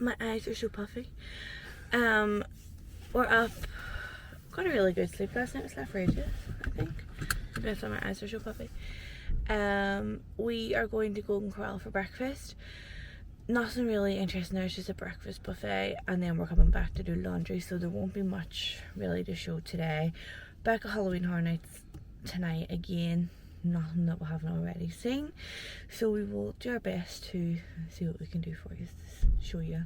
My eyes are so puffy. We're up. Got a really good sleep last night. We slept for ages, I think. That's why my eyes are so puffy. We are going to Golden Corral for breakfast. Nothing really interesting there, it's just a breakfast buffet, and then we're coming back to do laundry, so there won't be much really to show today. Back at Halloween Horror Nights tonight again, nothing that we haven't already seen, so we will do our best to see what we can do for you, show you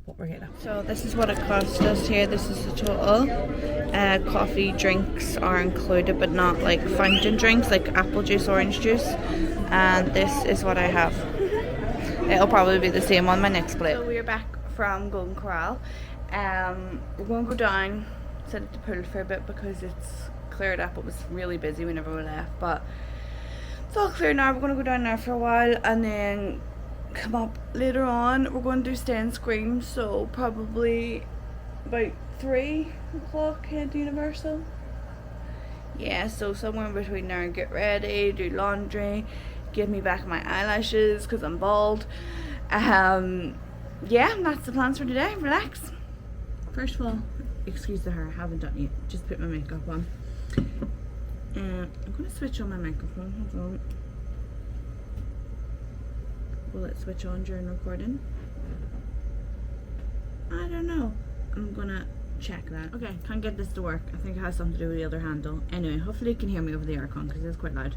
what we're getting up to. So this is what it cost us here. This is the total. Coffee, drinks are included, but not like fountain drinks like apple juice, orange juice, and this is what I have. It'll probably be the same on my next plate. So we're back from Golden Corral. We're going to go down, sit at the pool for a bit because it's cleared up. It was really busy whenever we left, but it's all clear now. We're going to go down there for a while and then come up later on. We're going to do Stay and Scream, so probably about 3 o'clock head to Universal. Yeah, so somewhere in between there, get ready, do laundry, give me back my eyelashes because I'm bald. Yeah, that's the plans for today. Relax. First of all, excuse the hair, I haven't done it yet. Just put my makeup on. I'm going to switch on my microphone. Hold on. Will it switch on during recording? I don't know. I'm going to check that. Okay, can't get this to work. I think it has something to do with the other handle. Anyway, hopefully you can hear me over the aircon because it's quite loud.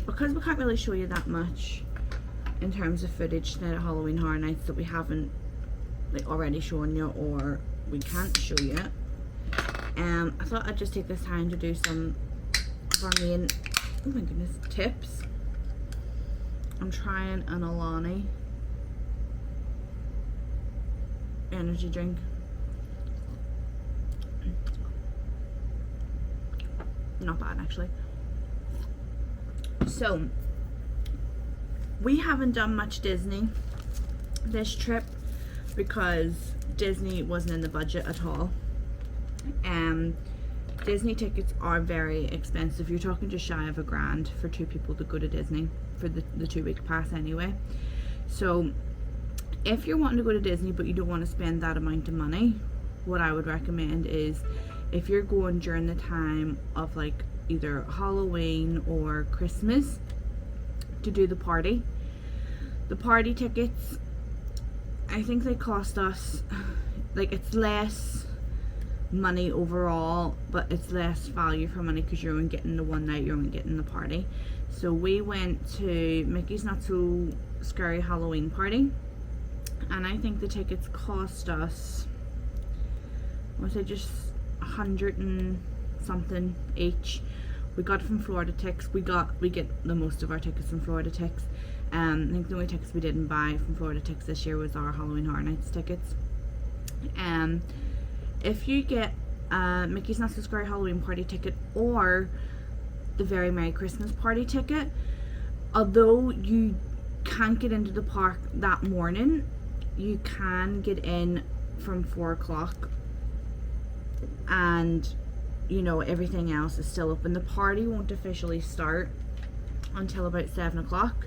Because we can't really show you that much in terms of footage tonight at Halloween Horror Nights that we haven't like already shown you or we can't show you. I thought I'd just take this time to do some of our main, oh my goodness, tips. I'm trying an Alani energy drink. Not bad actually. So we haven't done much Disney this trip because Disney wasn't in the budget at all. Disney tickets are very expensive. You're talking just shy of $1,000 for 2 people to go to Disney for the 2-week pass anyway. So if you're wanting to go to Disney but you don't want to spend that amount of money, what I would recommend is if you're going during the time of like either Halloween or Christmas to do the party. The party tickets, I think they cost us, like it's less money overall, but it's less value for money because you're only getting the one night, you're only getting the party. So we went to Mickey's Not So Scary Halloween Party, and I think the tickets cost us, I want to say just 100 and something each. We got it from Florida Tix. We get the most of our tickets from Florida Tix. I think the only tickets we didn't buy from Florida Tix this year was our Halloween Horror Nights tickets. If you get Mickey's Not So Scary Halloween Party ticket or the Very Merry Christmas Party ticket, although you can't get into the park that morning, you can get in from 4 o'clock and you know everything else is still open. The party won't officially start until about 7 o'clock,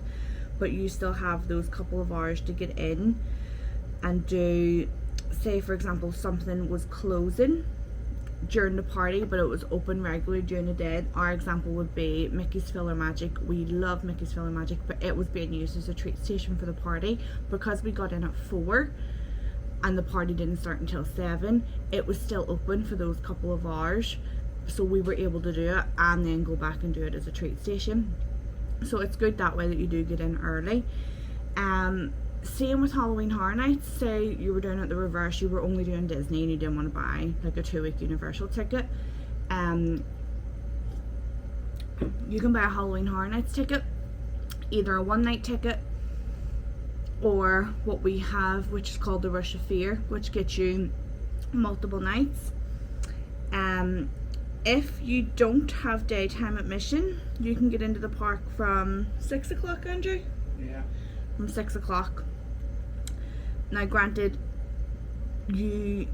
but you still have those couple of hours to get in and do, say for example something was closing during the party but it was open regularly during the day. Our example would be Mickey's Filler Magic. We love Mickey's Filler Magic, but it was being used as a treat station for the party. Because we got in at 4 and the party didn't start until 7, it was still open for those couple of hours, so we were able to do it and then go back and do it as a treat station. So it's good that way that you do get in early. Same with Halloween Horror Nights. Say you were doing it the reverse, you were only doing Disney and you didn't want to buy like a 2-week Universal ticket, you can buy a Halloween Horror Nights ticket, either a 1-night ticket or what we have, which is called the Rush of Fear, which gets you multiple nights. If you don't have daytime admission, you can get into the park from 6 o'clock, Andrew? Yeah. From 6 o'clock. Now granted, you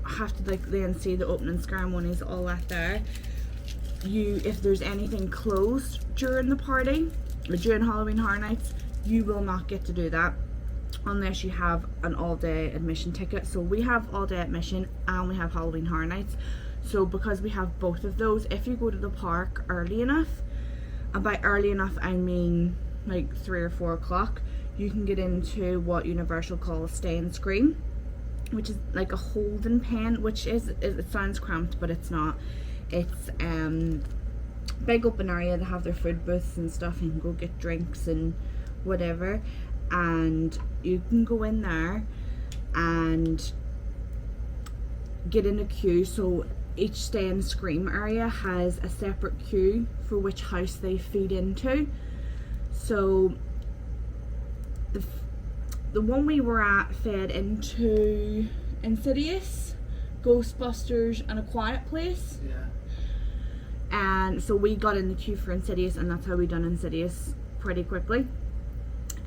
have to like then see the opening ceremonies, all that there. If there's anything closed during the party or during Halloween Horror Nights, you will not get to do that. unless you have an all-day admission ticket. So we have all-day admission and we have Halloween Horror Nights. So because we have both of those, if you go to the park early enough, and by early enough I mean like 3 or 4 o'clock, you can get into what Universal calls Stay and Scream, which is like a holding pen, which is, it sounds cramped but it's not. It's big open area. They have their food booths and stuff, and you can go get drinks and whatever, and you can go in there and get in a queue. So each Stay and Scream area has a separate queue for which house they feed into. So the one we were at fed into Insidious, Ghostbusters and A Quiet Place. Yeah. And so we got in the queue for Insidious, and that's how we done Insidious pretty quickly.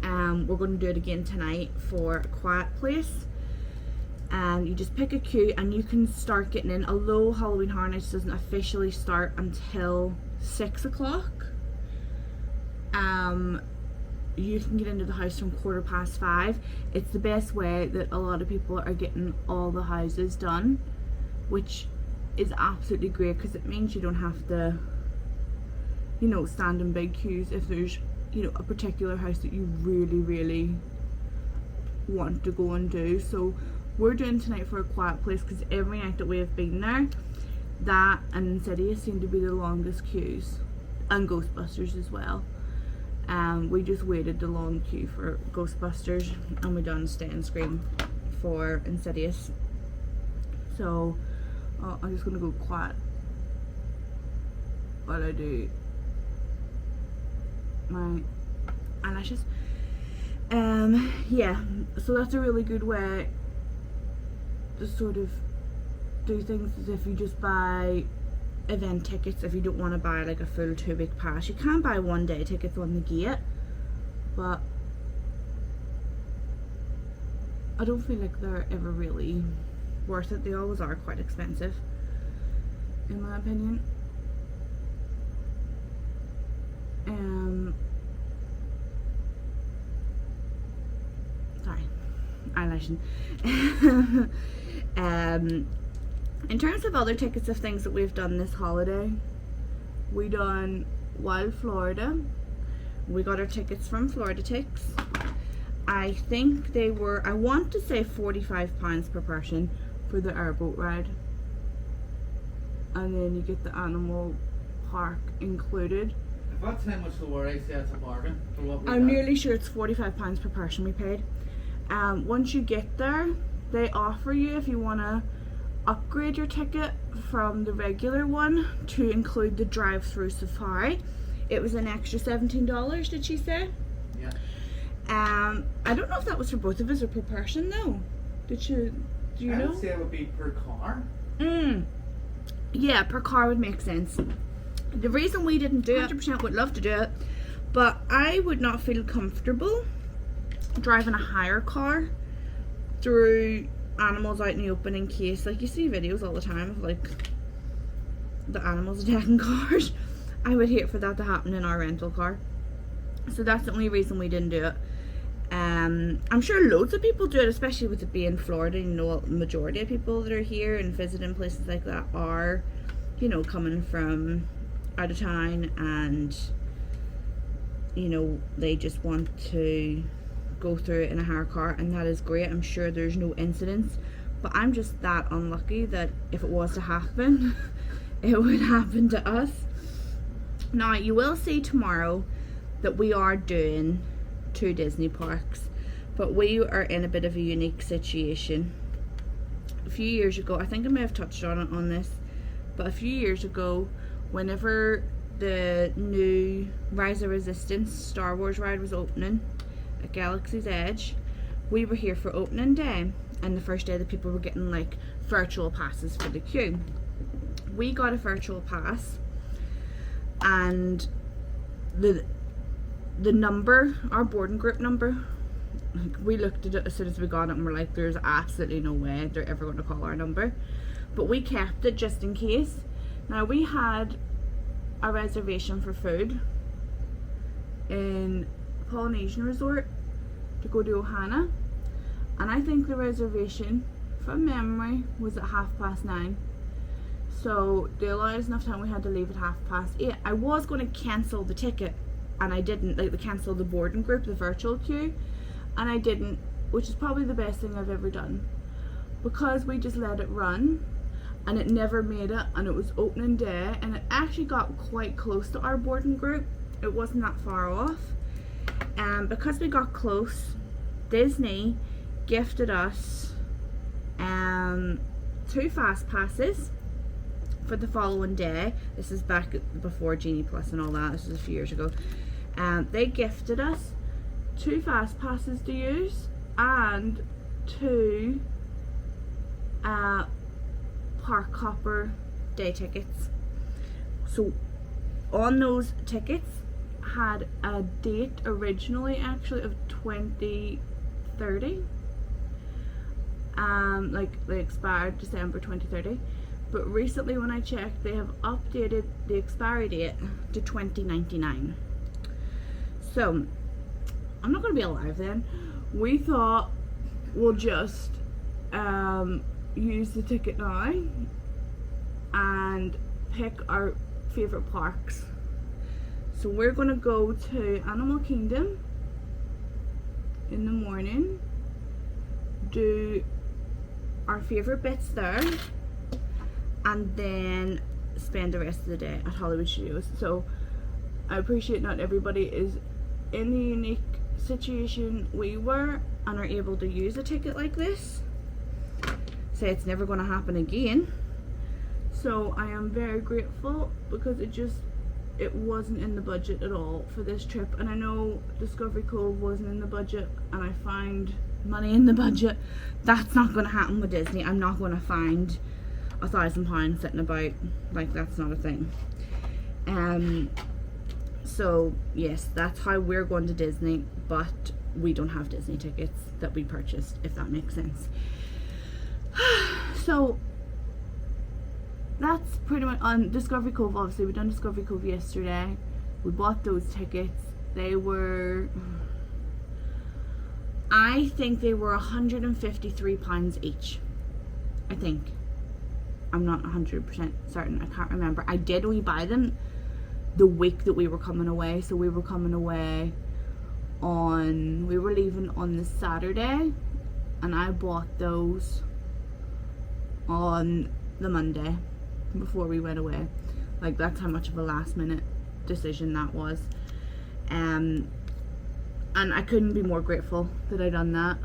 We're going to do it again tonight for A Quiet Place. And you just pick a queue and you can start getting in, although Halloween Horror Nights doesn't officially start until 6 o'clock. You can get into the house from 5:15. It's the best way that a lot of people are getting all the houses done, which is absolutely great because it means you don't have to, you know, stand in big queues if there's, you know, a particular house that you really want to go and do. So we're doing tonight for A Quiet Place because every night that we have been there, that and Insidious seem to be the longest queues, and Ghostbusters as well. We just waited the long queue for Ghostbusters, and we done Stay and Scream for Insidious. So I'm just gonna go quiet while I do my eyelashes. Yeah, so that's a really good way to sort of do things, as if you just buy event tickets. If you don't want to buy like a full 2-week pass, you can buy 1-day tickets on the gate, but I don't feel like they're ever really worth it. They always are quite expensive, in my opinion. Sorry, eyelashing. In terms of other tickets of things that we've done this holiday, we done Wild Florida. We got our tickets from Florida Tix. I think they were, I want to say £45 per person for the airboat ride, and then you get the animal park included. If that's how much the worry, say it's a bargain for what we I'm got. nearly sure it's £45 per person we paid. Once you get there, they offer you, if you want to upgrade your ticket from the regular one to include the drive-through safari. It was an extra $17, did she say? Yeah. I don't know if that was for both of us or per person though. Do you know? I would say it would be per car. Yeah, per car would make sense. The reason we didn't do it, 100% would love to do it, but I would not feel comfortable driving a hire car through animals out in the open, in case, like, you see videos all the time of like the animals attacking cars. I would hate for that to happen in our rental car. So that's the only reason we didn't do it. I'm sure loads of people do it, especially with it being Florida. You know, the majority of people that are here and visiting places like that are, you know, coming from out of town, and you know, they just want to go through it in a hire car, and that is great. I'm sure there's no incidents, but I'm just that unlucky that if it was to happen, it would happen to us. Now, you will see tomorrow that we are doing 2 Disney parks, but we are in a bit of a unique situation. A few years ago, I think I may have touched on it on this, but a few years ago, whenever the new Rise of Resistance Star Wars ride was opening at Galaxy's Edge, we were here for opening day, and the first day the people were getting like virtual passes for the queue. We got a virtual pass, and the number, our boarding group number, we looked at it as soon as we got it and we're like, there's absolutely no way they're ever going to call our number, but we kept it just in case. Now, we had a reservation for food in Polynesian Resort, to go to Ohana, and I think the reservation from memory was at 9:30. So they allowed us enough time. We had to leave at 8:30. I was going to cancel the ticket, and I didn't. Like, cancel the boarding group, the virtual queue, and I didn't, which is probably the best thing I've ever done, because we just let it run, and it never made it, and it was opening day, and it actually got quite close to our boarding group. It wasn't that far off, and because we got close, Disney gifted us 2 fast passes for the following day. This is back before Genie Plus and all that. This is a few years ago. They gifted us 2 fast passes to use and 2 Park Hopper day tickets. So on those tickets had a date originally actually of 2030. Like, they expired December 2030, but recently when I checked, they have updated the expiry date to 2099. So I'm not going to be alive then. We thought we'll just use the ticket now and pick our favorite parks. So we're going to go to Animal Kingdom in the morning, do our favorite bits there, and then spend the rest of the day at Hollywood Studios. So I appreciate not everybody is in the unique situation we were and are able to use a ticket like this. Say it's never going to happen again. So I am very grateful, because it wasn't in the budget at all for this trip, and I know Discovery Cove wasn't in the budget, and I find money in the budget. That's not going to happen with Disney. I'm not going to find £1,000 sitting about. Like, that's not a thing. So yes, that's how we're going to Disney, but we don't have Disney tickets that we purchased, if that makes sense. So that's pretty much on Discovery Cove. Obviously we done Discovery Cove yesterday. We bought those tickets. They were, I think they were £153 each. I think. I'm not 100% certain. I can't remember. I did buy them the week that we were coming away. So we were coming away we were leaving on the Saturday, and I bought those on the Monday before we went away. Like, that's how much of a last minute decision that was. And I couldn't be more grateful that I done that,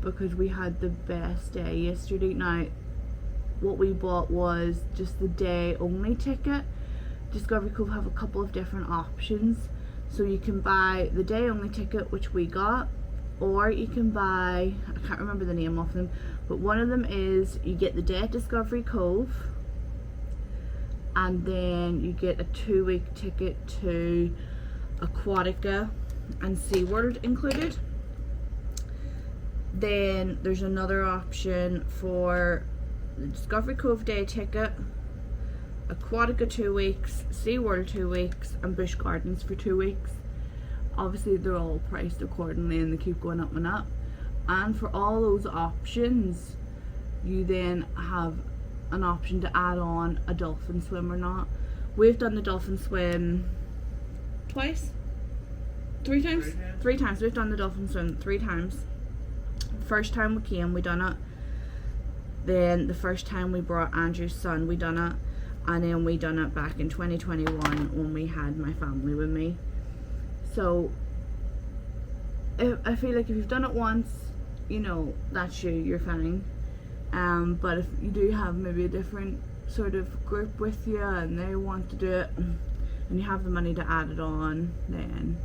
because we had the best day yesterday. Now, what we bought was just the day only ticket. Discovery Cove have a couple of different options. So you can buy the day only ticket, which we got, or you can buy, I can't remember the name of them, but one of them is you get the day at Discovery Cove, and then you get a 2-week ticket to Aquatica and SeaWorld included. Then there's another option for the Discovery Cove day ticket, Aquatica 2 weeks, SeaWorld 2 weeks, and Busch Gardens for 2 weeks. Obviously they're all priced accordingly, and they keep going up and up. And for all those options, you then have an option to add on a dolphin swim or not. We've done the dolphin swim twice? 3 times? 3 times. We've done the dolphin swim 3 times. First time we came, we done it. Then the first time we brought Andrew's son, we done it. And then we done it back in 2021 when we had my family with me. So I feel like if you've done it once, you know, that's you're fine. But if you do have maybe a different sort of group with you and they want to do it, and you have the money to add it on, then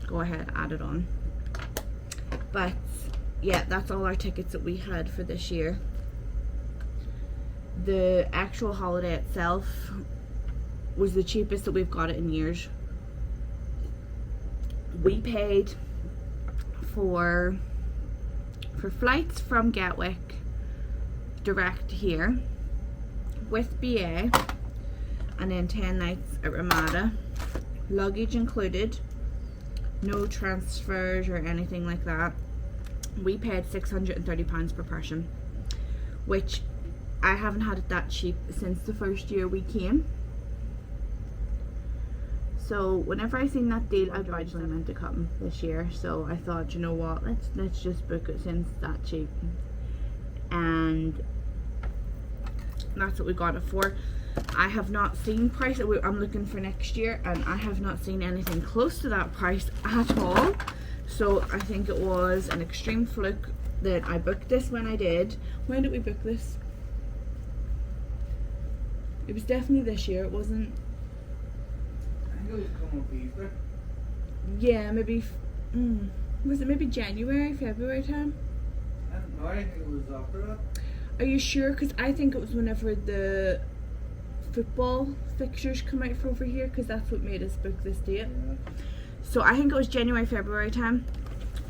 go ahead, add it on. But yeah, that's all our tickets that we had for this year. The actual holiday itself was the cheapest that we've got it in years. We paid for flights from Gatwick direct here with BA, and then 10 nights at Ramada, luggage included, no transfers or anything like that. We paid £630 per person, which I haven't had it that cheap since the first year we came. So whenever I seen that deal, I originally meant to come this year, so I thought, you know what, let's just book it since it's that cheap. And that's what we got it for. I have not seen price. I'm looking for next year, and I have not seen anything close to that price at all. So I think it was an extreme fluke that I booked this when I did. When did we book this? It was definitely this year. It wasn't. I think it was coming up Easter. Yeah, maybe. Was it maybe January, February time? I don't know, I think it was after that. Are you sure? Because I think it was whenever the football fixtures come out for over here, because that's what made us book this date. Yeah. So I think it was January, February time.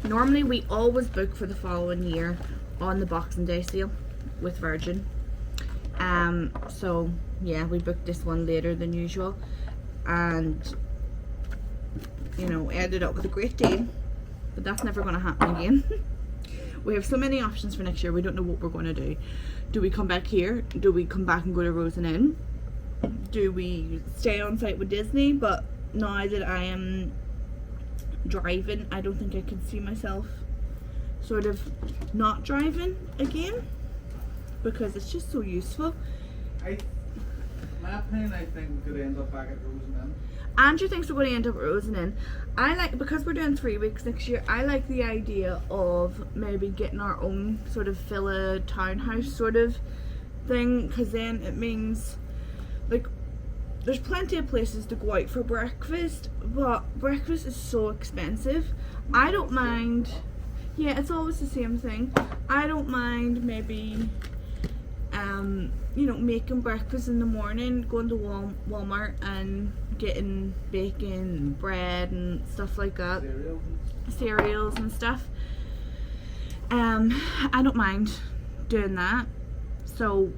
Normally we always book for the following year on the Boxing Day sale with Virgin. So yeah, we booked this one later than usual, and you know, ended up with a great deal. But that's never going to happen again. We have so many options for next year. We don't know what we're going to do. Do we come back here? Do we come back and go to Rosen Inn? Do we stay on site with Disney? But now that I am driving, I don't think I can see myself sort of not driving again, because it's just so useful. My opinion, I think we could end up back at Rosen Inn. Andrew thinks we're going to end up at Rosen Inn. I like, because we're doing 3 weeks next year, I like the idea of maybe getting our own sort of villa townhouse sort of thing, because then it means, like, there's plenty of places to go out for breakfast, but breakfast is so expensive. I don't mind. Yeah, it's always the same thing. I don't mind maybe you know, making breakfast in the morning, going to Walmart and getting bacon and bread and stuff like that, cereals and stuff. I don't mind doing that. So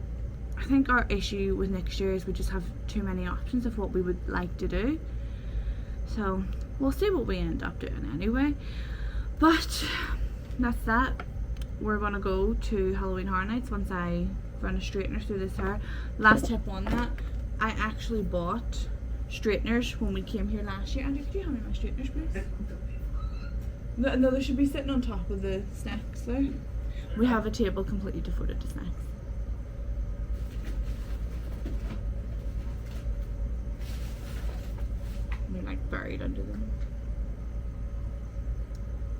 I think our issue with next year is we just have too many options of what we would like to do. So we'll see what we end up doing anyway. But that's that. We're gonna go to Halloween Horror Nights once I run a straightener through this hair. Last tip on that, I actually bought straighteners when we came here last year. Andrew, could you hand me my straighteners, please? No, they should be sitting on top of the snacks there. We have a table completely devoted to snacks. They're like buried under them.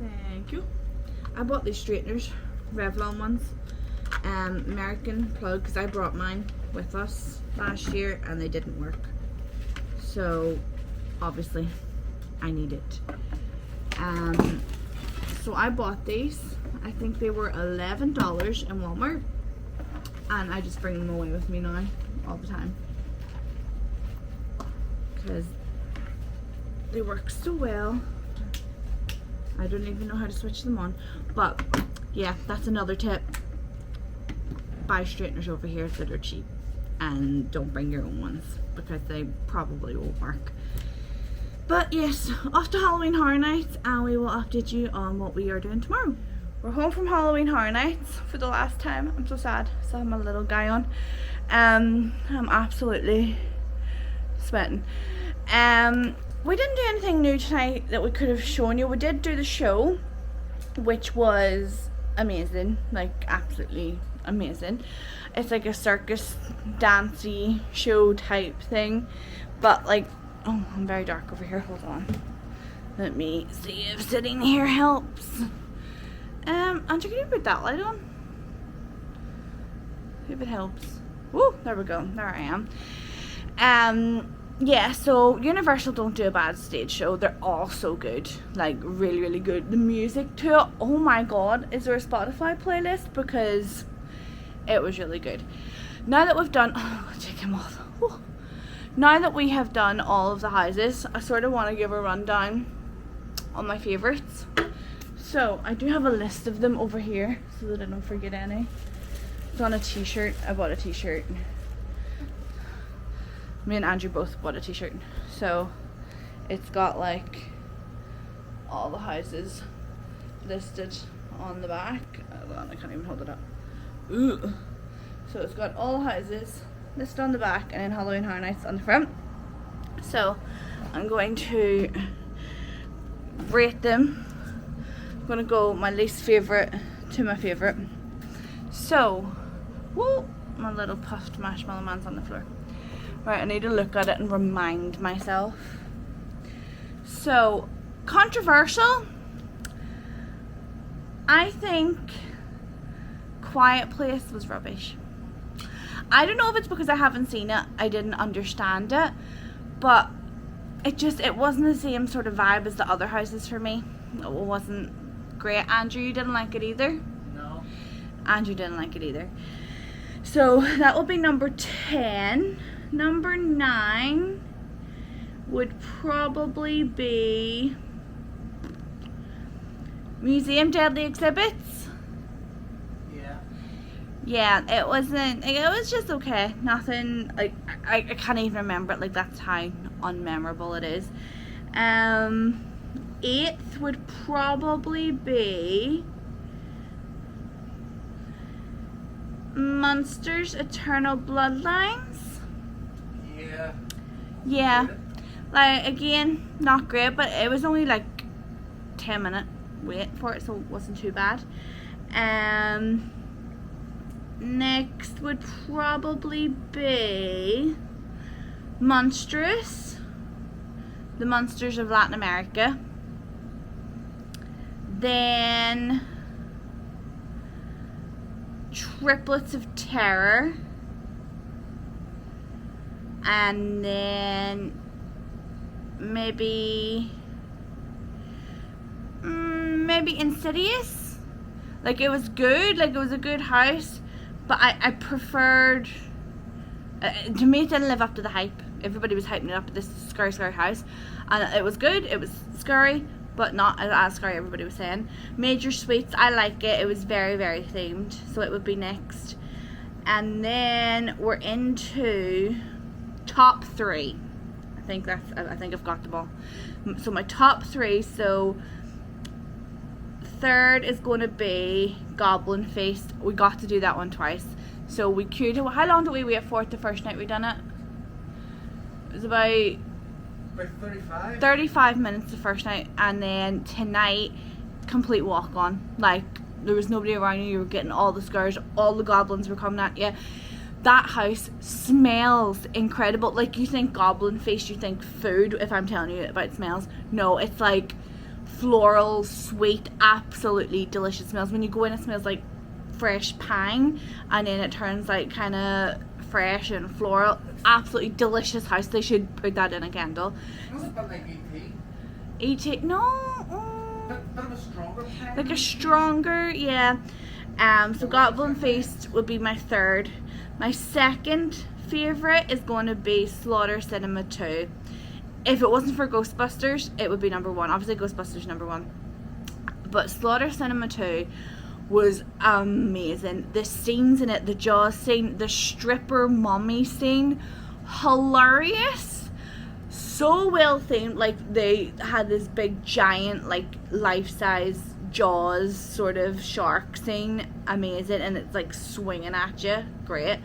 Thank you. I bought these straighteners, Revlon ones. American plug, because I brought mine with us last year and they didn't work, so obviously I need it. So I bought these. I think they were $11 in Walmart, and I just bring them away with me now all the time because they work so well. I don't even know how to switch them on. But yeah, that's another tip. Buy straighteners over here that are cheap, and don't bring your own ones because they probably won't work. But yes, off to Halloween Horror Nights, and we will update you on what we are doing tomorrow. We're home from Halloween Horror Nights for the last time. I'm so sad. I still have my little guy on. I'm absolutely sweating. We didn't do anything new tonight that we could have shown you. We did do the show, which was amazing, like absolutely amazing. It's like a circus dancey show type thing, but like, oh, I'm very dark over here, hold on, let me see if sitting here helps. Andrew, can you put that light on? See if it helps. Woo, there we go, there I am. Yeah, so Universal don't do a bad stage show. They're all so good, like really, really good. The music too, oh my god, is there a Spotify playlist? Because it was really good. Now that we've done, oh, take him off. Whew. Now that we have done all of the houses, I sort of want to give a rundown on my favourites. So I do have a list of them over here so that I don't forget any. It's on a t-shirt. I bought a t-shirt. Me and Andrew both bought a t-shirt. So it's got like all the houses listed on the back. Hold on, I can't even hold it up. Ooh. So it's got all the houses listed on the back and then Halloween Horror Nights on the front. So I'm going to rate them. I'm going to go my least favourite to my favourite. So, whoa, my little puffed marshmallow man's on the floor. Right, I need to look at it and remind myself. So, controversial. I think Quiet Place was rubbish. I don't know if it's because I haven't seen it, I didn't understand it, but it wasn't the same sort of vibe as the other houses for me. It wasn't great. Andrew, you didn't like it either? No. Andrew didn't like it either. So that will be number 10. Number 9 would probably be Museum Deadly Exhibits. Yeah, it wasn't, it was just okay. Nothing, like, I can't even remember it, like, that's how unmemorable it is. 8th would probably be Monsters Eternal Bloodlines. Yeah. Like, again, not great, but it was only like 10-minute wait for it, so it wasn't too bad. Next would probably be Monstrous, The Monsters of Latin America. Then Triplets of Terror. And then maybe Insidious. Like, it was good, like, it was a good house, but I preferred, to me it didn't live up to the hype. Everybody was hyping it up at this scary house, and it was good, it was scary, but not as scary everybody was saying. Major Suites, I like it, it was very, very themed, so it would be next. And then we're into top 3. I think I've got them all. So my top 3, so 3rd is going to be Goblin Feast. We got to do that one twice. So we queued. How long did we wait for it the first night we done it? It was about 35 minutes the first night, and then tonight, complete walk on. Like, there was nobody around you, you were getting all the scares, all the goblins were coming at you. That house smells incredible. Like, you think Goblin Feast, you think food, if I'm telling you about smells. No, it's like floral, sweet, absolutely delicious smells. When you go in, it smells like fresh pine, and then it turns like kind of fresh and floral. Absolutely delicious house. They should put that in a candle. Was it like ET? ET? No. Bit of a stronger pine? Like a stronger, yeah. So Goblin Feast would be my 3rd. My 2nd favourite is going to be Slaughter Cinema 2. If it wasn't for Ghostbusters, it would be number 1. Obviously Ghostbusters number 1. But Slaughter Cinema 2 was amazing. The scenes in it, the Jaws scene, the stripper mummy scene, hilarious. So well themed. Like, they had this big giant, like, life-size Jaws sort of shark scene, amazing, and it's like swinging at you, great.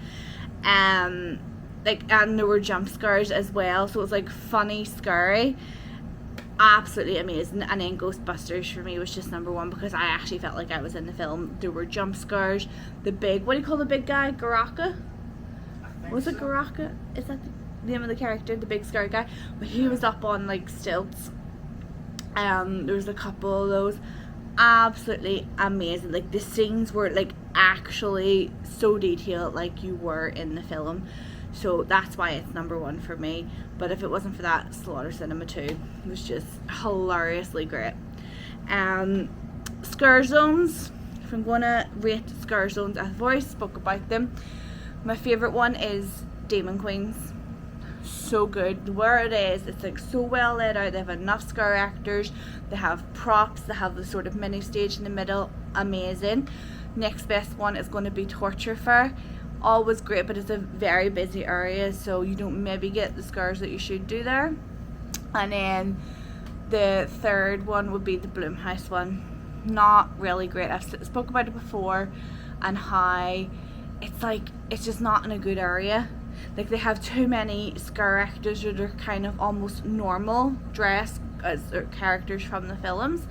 Like, and there were jump scares as well, so it was like funny, scary, absolutely amazing. And then Ghostbusters for me was just number 1 because I actually felt like I was in the film. There were jump scares. The big, what do you call the big guy? Garaka? Was it Garaka? Is that the name of the character? The big scary guy? But he was up on like stilts. There was a couple of those. Absolutely amazing. Like, the scenes were like actually so detailed, like you were in the film. So that's why it's number 1 for me. But if it wasn't for that, Slaughter Cinema 2 was just hilariously great. Scare Zones. If I'm gonna rate Scare Zones, I've already spoke about them. My favourite one is Demon Queens. So good. Where it is, it's like so well laid out. They have enough scare actors, they have props, they have the sort of mini stage in the middle. Amazing. Next best one is going to be Torture Fair. Always great, but it's a very busy area, so you don't maybe get the scares that you should do there. And then The third one would be the Bloomhouse one. Not really great. I've spoke about it before, and how it's like it's just not in a good area. Like they have too many scare actors that are kind of almost normal dress as their characters from the films,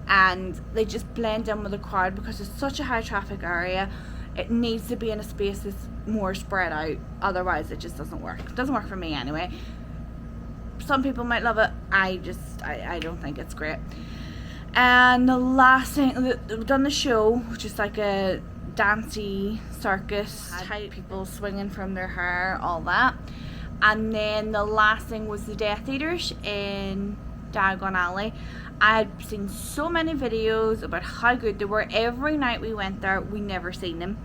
and they just blend in with the crowd because it's such a high traffic area. It needs to be in a space that's more spread out, otherwise it just doesn't work. It doesn't work for me anyway. Some people might love it. I don't think it's great. And the last thing, we've done the show, which is like a dancey circus type, people swinging from their hair, all that. And then the last thing was the Death Eaters in Diagon Alley. I had seen so many videos about how good they were. Every night we went there, we never seen them.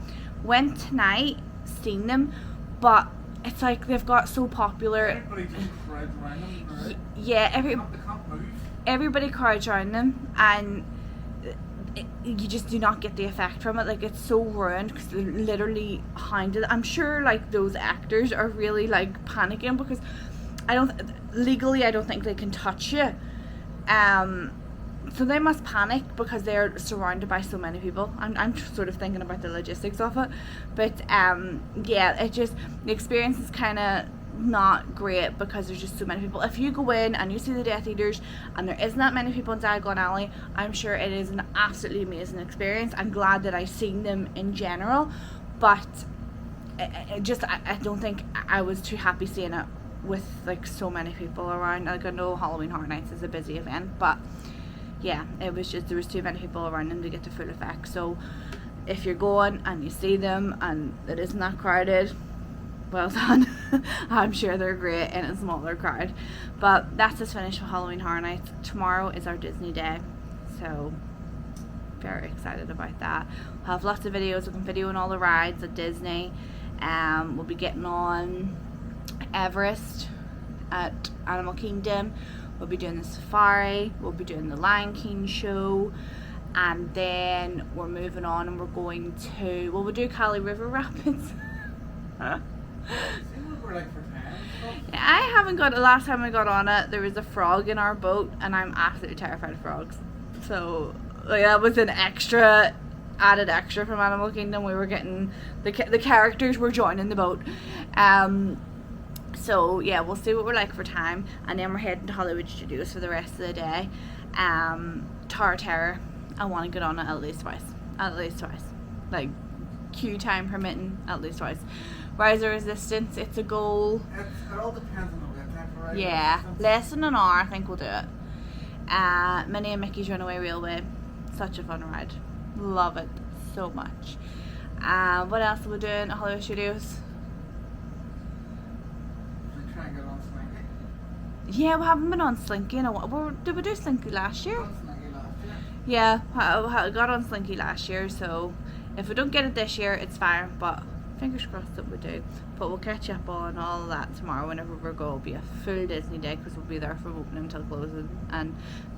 Went tonight, seen them, but it's like they've got so popular. Everybody just crowds around them. Right? Yeah, They can't move. everybody crowds around them, and you just do not get the effect from it. Like, it's so ruined because they're literally hounded. I'm sure like those actors are really like panicking because legally I don't think they can touch you. So they must panic because they're surrounded by so many people. I'm sort of thinking about the logistics of it, but yeah, it just, the experience is kind of not great because there's just so many people. If you go in and you see the Death Eaters and there isn't that many people in Diagon Alley, I'm sure it is an absolutely amazing experience. I'm glad that I've seen them in general, but I don't think I was too happy seeing it with like so many people around. Like, I know Halloween Horror Nights is a busy event, but yeah, it was just, there was too many people around them to get the full effect. So if you're going and you see them and it isn't that crowded, well done. I'm sure they're great in a smaller crowd. But that's us finished with Halloween Horror Nights. Tomorrow is our Disney day, so very excited about that. We'll have lots of videos. We can video on all the rides at Disney. We'll be getting on Everest at Animal Kingdom. We'll be doing the safari. We'll be doing the Lion King show, and then we're moving on and we're going to, well, we'll do Cali River Rapids. See what we're like for time and stuff? I haven't got, the last time I got on it there was a frog in our boat and I'm absolutely terrified of frogs, so like that was an added extra from Animal Kingdom. We were getting the characters were joining the boat. So yeah, we'll see what we're like for time, and then we're heading to Hollywood Studios for the rest of the day. Tower of Terror, I want to get on it at least twice, like queue time permitting, at least twice. Rise of Resistance, it's a goal. It all depends on the wait time for Rise of Yeah, Resistance. less than an hour I think we'll do it. Minnie and Mickey's Runaway Railway, such a fun ride, love it so much. What else are we doing at Hollywood Studios? We try and get on Slinky. Yeah, we haven't been on Slinky in a while. Did we do Slinky last year? On Slinky last year. Yeah, I got on Slinky last year, so if we don't get it this year, it's fine, but fingers crossed that we do. But we'll catch up on all of that tomorrow. Whenever we go, it'll be a full Disney day because we'll be there from opening until closing, and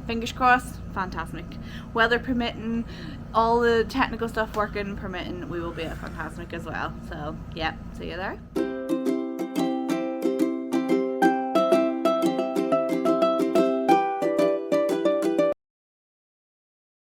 fingers crossed, fantastic. Weather permitting, all the technical stuff working permitting, we will be at Fantasmic as well. So yeah, see you there.